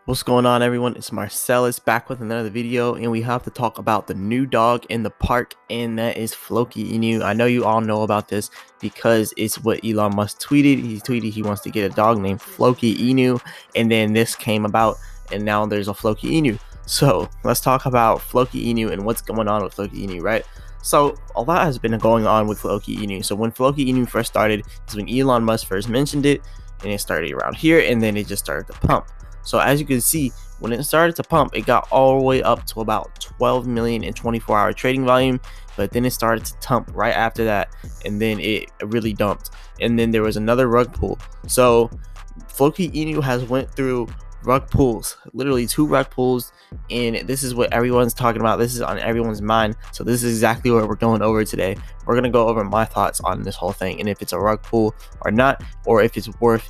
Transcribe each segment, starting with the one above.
What's going on, everyone? It's Marsellis back with another video, and we have to talk about the new dog in the park, and that is Floki Inu. I know you all know about this because it's what Elon Musk tweeted. He tweeted he wants to get a dog named Floki Inu, and then this came about, and now there's a Floki Inu. So let's talk about Floki Inu and what's going on with Floki Inu, right? So a lot has been going on with Floki Inu. So when Floki Inu first started is when Elon Musk first mentioned it, and it started around here, and then it just started to pump. So as you can see, when it started to pump, it got all the way up to about 12 million in 24-hour trading volume, but then it started to dump right after that, and then it really dumped. And then there was another rug pull. So Floki Inu has went through rug pulls, literally 2 rug pulls, and this is what everyone's talking about. This is on everyone's mind. So this is exactly what we're going over today. We're going to go over my thoughts on this whole thing and if it's a rug pull or not, or if it's worth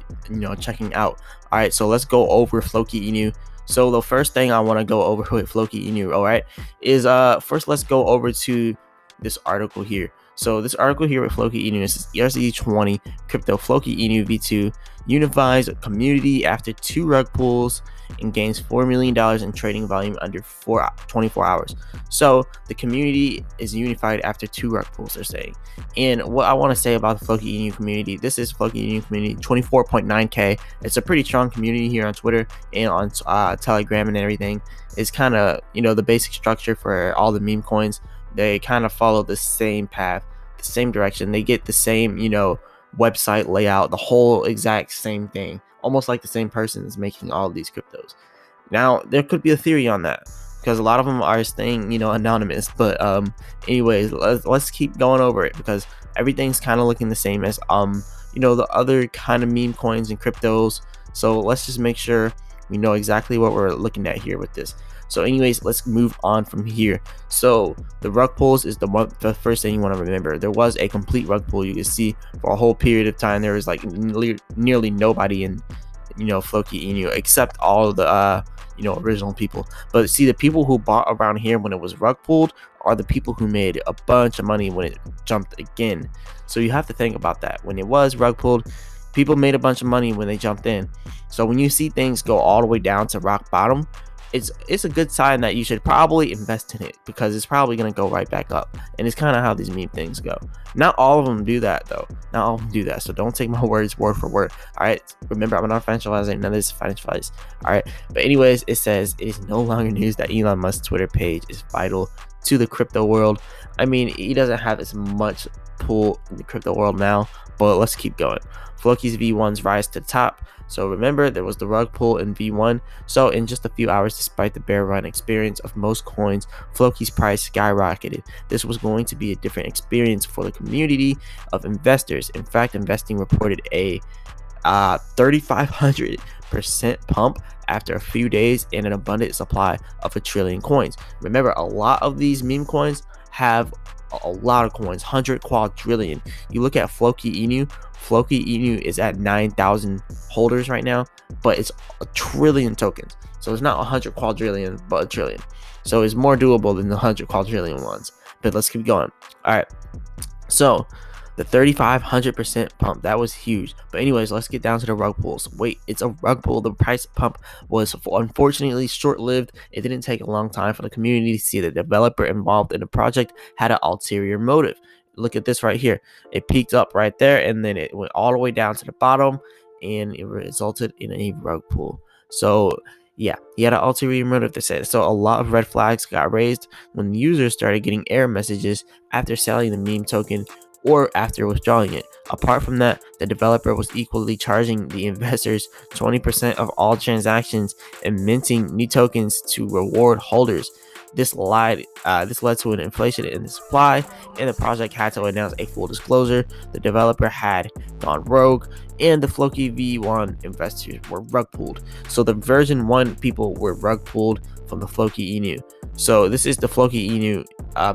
checking out. All right, so let's go over Floki Inu. So the first thing I want to go over with Floki Inu, all right, is first let's go over to this article here. So this article here with Floki Inu is ERC20 crypto Floki Inu V2 unifies a community after 2 rug pulls and gains $4 million in trading volume under 24 hours. So the community is unified after 2 rug pulls, they're saying. And what I want to say about the Floki Inu community, this is Floki Inu community, 24.9k. It's a pretty strong community here on Twitter and on Telegram and everything. It's kind of, the basic structure for all the meme coins. They kind of follow the same path, the same direction. They get the same, website layout, the whole exact same thing, almost like the same person is making all of these cryptos. Now, there could be a theory on that because a lot of them are staying, anonymous. But anyways, let's keep going over it because everything's kind of looking the same as the other kind of meme coins and cryptos. So let's just make sure we know exactly what we're looking at here with this. So anyways, let's move on from here. So the rug pulls is the first thing you want to remember. There was a complete rug pull. You can see for a whole period of time there was like nearly nobody in Floki Inu except all of the original people. But see, the people who bought around here when it was rug pulled are the people who made a bunch of money when it jumped again. So you have to think about that. When it was rug pulled, people made a bunch of money when they jumped in. So when you see things go all the way down to rock bottom, it's a good sign that you should probably invest in it because it's probably going to go right back up. And it's kind of how these meme things go. Not all of them do that, though. Not all of them do that. So don't take my words word for word. All right. Remember, I'm not a financial advisor. None of this is financial advice. All right. But anyways, it says it is no longer news that Elon Musk's Twitter page is vital to the crypto world. I mean, he doesn't have as much pull in the crypto world now, but let's keep going. Floki's V1's rise to the top. So remember, there was the rug pull in V1. So in just a few hours, despite the bear run experience of most coins, Floki's price skyrocketed. This was going to be a different experience for the community of investors. In fact, investing reported a 3,500% pump after a few days and an abundant supply of 1 trillion coins. Remember, a lot of these meme coins have a lot of coins, 100 quadrillion. You look at Floki Inu. Floki Inu is at 9,000 holders right now, but it's 1 trillion tokens. So it's not 100 quadrillion, but 1 trillion. So it's more doable than the 100 quadrillion ones. But let's keep going. All right. So the 3,500% pump, that was huge. But anyways, let's get down to the rug pulls. Wait, it's a rug pull. The price pump was unfortunately short-lived. It didn't take a long time for the community to see the developer involved in the project had an ulterior motive. Look at this right here. It peaked up right there, and then it went all the way down to the bottom, and it resulted in a rug pull. So yeah, he had an ulterior motive to say. So a lot of red flags got raised when users started getting error messages after selling the meme token or after withdrawing it. Apart from that, the developer was equally charging the investors 20% of all transactions and minting new tokens to reward holders. This led to an inflation in the supply, and the project had to announce a full disclosure. The developer had gone rogue, and the Floki V1 investors were rug pulled. So the version 1 people were rug pulled from the Floki Inu. So this is the Floki Inu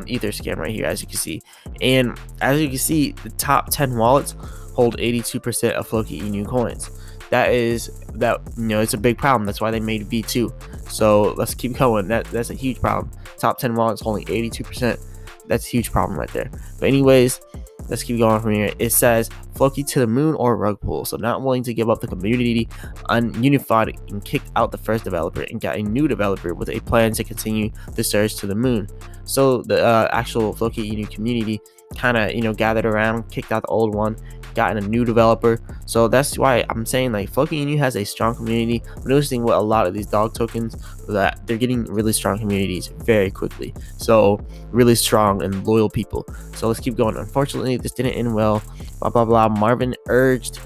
ether scam right here, as you can see. And as you can see, the top 10 wallets hold 82% of Floki Inu coins. It's a big problem. That's why they made V2. So let's keep going. That's a huge problem. Top 10 wallets holding 82%. That's a huge problem right there. But anyways, let's keep going from here. It says Floki to the moon or rug pull. So not willing to give up the community, ununified and kicked out the first developer and got a new developer with a plan to continue the surge to the moon. So the actual Floki Inu community kind of gathered around, kicked out the old one, gotten a new developer. So that's why I'm saying like Floki Inu has a strong community. I'm noticing with a lot of these dog tokens that they're getting really strong communities very quickly. So really strong and loyal people. So let's keep going. Unfortunately, this didn't end well. Blah blah blah. Marvin urged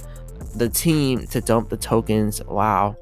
the team to dump the tokens. Wow,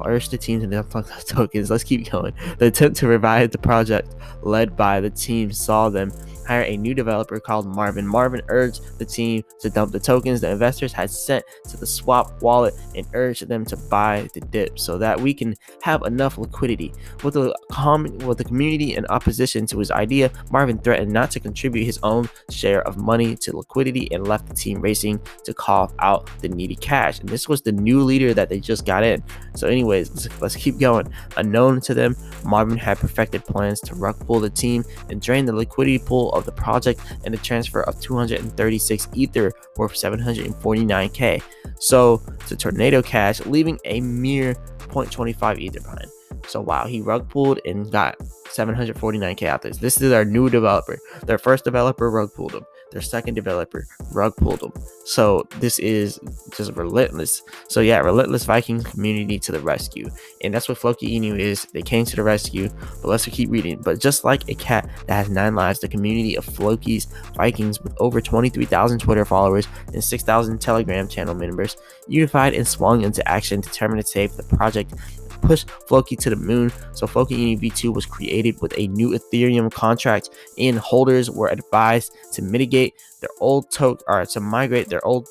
urged the team to dump the tokens. Let's keep going. The attempt to revive the project led by the team saw them hire a new developer called Marvin. Marvin urged the team to dump the tokens the investors had sent to the swap wallet and urged them to buy the dip so that we can have enough liquidity. With the community in opposition to his idea, Marvin threatened not to contribute his own share of money to liquidity and left the team racing to cough out the needy cash. And this was the new leader that they just got in. So anyways, let's keep going. Unknown to them, Marvin had perfected plans to rug pull the team and drain the liquidity pool of the project and the transfer of 236 ether worth 749k. So to Tornado Cash, leaving a mere 0.25 ether behind. So wow, he rug pulled and got 749k out this. This is our new developer. Their first developer rug pulled them. Their second developer rug pulled them. So this is just relentless. So yeah, relentless Viking community to the rescue. And that's what Floki Inu is. They came to the rescue. But let's keep reading. But just like a cat that has 9 lives, the community of Floki's Vikings with over 23,000 Twitter followers and 6,000 Telegram channel members unified and swung into action, determined to save the project, push Floki to the moon. So Floki Inu V2 was created with a new Ethereum contract, and holders were advised to migrate their old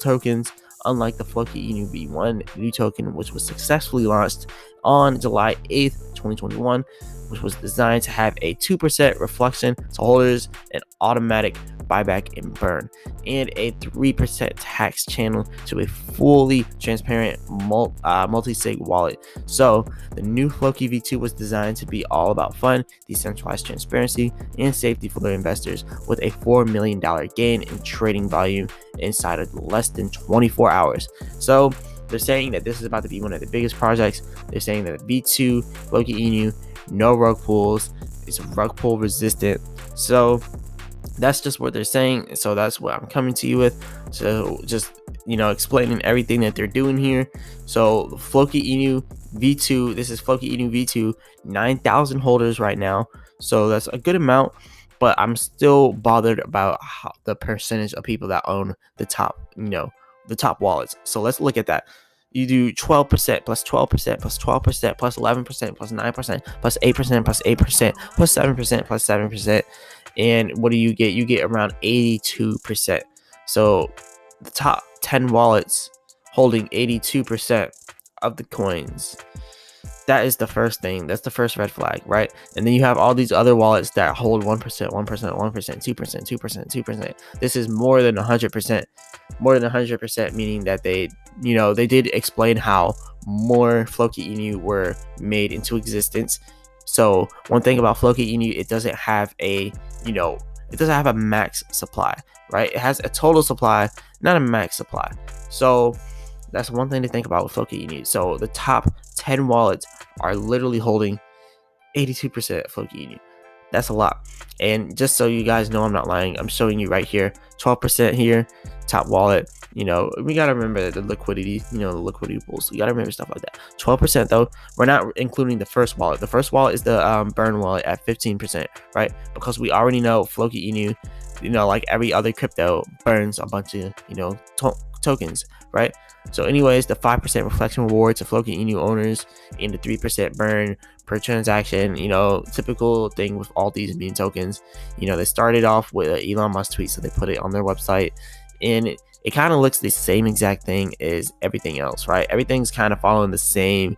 tokens. Unlike the Floki Inu V1 new token, which was successfully launched on July 8th, 2021, which was designed to have a 2% reflection to holders, an automatic buyback and burn, and a 3% tax channel to a fully transparent multi-sig wallet. So the new Floki V2 was designed to be all about fun, decentralized transparency, and safety for their investors, with a $4 million gain in trading volume inside of less than 24 hours. So they're saying that this is about to be one of the biggest projects. They're saying that V2 Floki Inu, no rug pulls, it's rug pull resistant. So that's just what they're saying. So that's what I'm coming to you with. So just explaining everything that they're doing here. So Floki Inu V2, this is Floki Inu V2, 9,000 holders right now. So that's a good amount, but I'm still bothered about the percentage of people that own the top wallets. So let's look at that. You do 12% plus 12% plus 12% plus 11% plus 9% plus 8% plus 8% plus 7% plus 7%. And what do you get? You get around 82%. So the top 10 wallets holding 82% of the coins. That is the first thing. That's the first red flag, right? And then you have all these other wallets that hold 1%, 1%, 1%, 2%, 2%, 2%. This is more than 100%. More than 100%, meaning that they did explain how more Floki Inu were made into existence. So one thing about Floki Inu, it doesn't have a max supply, right? It has a total supply, not a max supply. So that's one thing to think about with Floki Inu. So the top 10 wallets are literally holding 82% of Floki Inu. That's a lot. And just so you guys know I'm not lying, I'm showing you right here, 12% here, top wallet. We got to remember the liquidity, the liquidity pools. So you got to remember stuff like that. 12% though, we're not including the first wallet. The first wallet is the burn wallet at 15%, right? Because we already know Floki Inu, like every other crypto, burns a bunch of, tokens, right? So anyways, the 5% reflection reward to Floki Inu owners and the 3% burn per transaction, typical thing with all these meme tokens. They started off with an Elon Musk tweet, so they put it on their website, and it kind of looks the same exact thing as everything else, right? Everything's kind of following the same,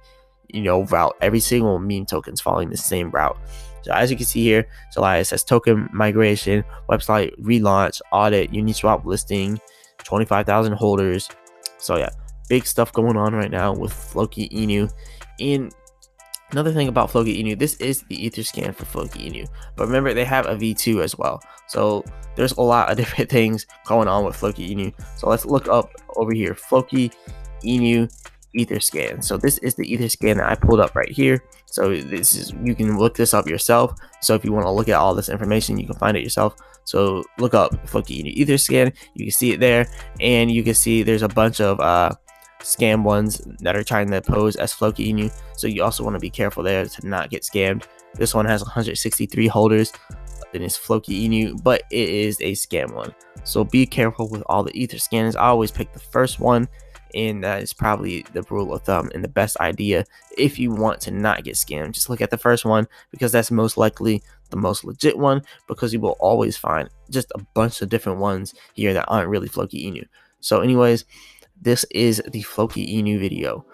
route. Every single meme token's following the same route. So as you can see here, July, it says token migration, website relaunch, audit, uniswap listing, 25,000 holders. So yeah, big stuff going on right now with Floki Inu. And Another thing about Floki Inu, this is the ether scan for Floki Inu, but remember they have a V2 as well. So there's a lot of different things going on with Floki Inu. So let's look up over here, Floki Inu ether scan. So this is the ether scan that I pulled up right here. So this is, you can look this up yourself. So if you want to look at all this information, you can find it yourself. So look up Floki Inu ether scan. You can see it there, and you can see there's a bunch of scam ones that are trying to pose as Floki Inu. So you also want to be careful there to not get scammed. This one has 163 holders, and it's Floki Inu, but it is a scam one. So be careful with all the ether scans. I always pick the first one, and that is probably the rule of thumb and the best idea if you want to not get scammed. Just look at the first one, because that's most likely the most legit one, because you will always find just a bunch of different ones here that aren't really Floki Inu. So anyways, this is the Floki Inu video,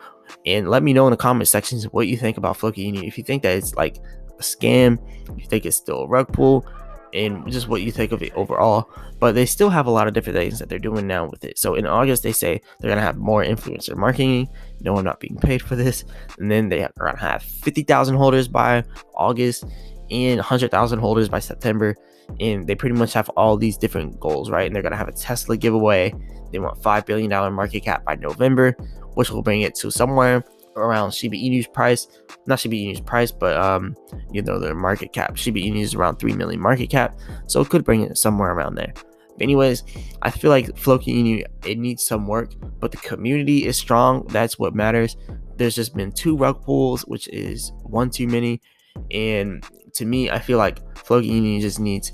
and let me know in the comment sections what you think about Floki Inu. If you think that it's like a scam, if you think it's still a rug pull, and just what you think of it overall. But they still have a lot of different things that they're doing now with it. So in August, they say they're gonna have more influencer marketing. No, I'm not being paid for this. And then they're gonna have 50,000 holders by August and 100,000 holders by September. And they pretty much have all these different goals, right? And they're gonna have a Tesla giveaway. They want $5 billion market cap by November, which will bring it to somewhere around Shiba Inu's price. Not Shiba Inu's price, but their market cap. Shiba Inu is around 3 million market cap, so it could bring it somewhere around there. But anyways, I feel like Floki Inu, it needs some work, but the community is strong. That's what matters. There's just been 2 rug pulls, which is one too many, and to me, I feel like Floki Inu just needs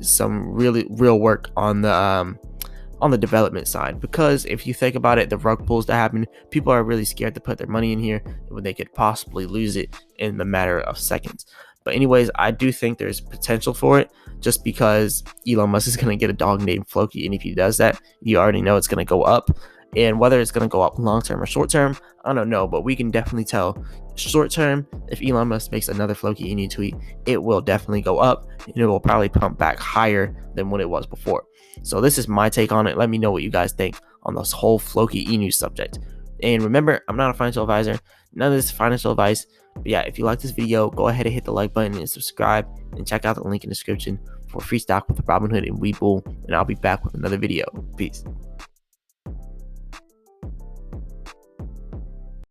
some really real work on the development side, because if you think about it, the rug pulls that happen, people are really scared to put their money in here when they could possibly lose it in the matter of seconds. But anyways, I do think there's potential for it, just because Elon Musk is going to get a dog named Floki, and if he does that, you already know it's going to go up. And whether it's going to go up long term or short term, I don't know, but we can definitely tell short term, if Elon Musk makes another Floki Inu tweet, it will definitely go up, and it will probably pump back higher than what it was before. So this is my take on it. Let me know what you guys think on this whole Floki Inu subject. And remember, I'm not a financial advisor. None of this is financial advice. But yeah, if you like this video, go ahead and hit the like button and subscribe, and check out the link in the description for free stock with Robinhood and Webull. And I'll be back with another video. Peace.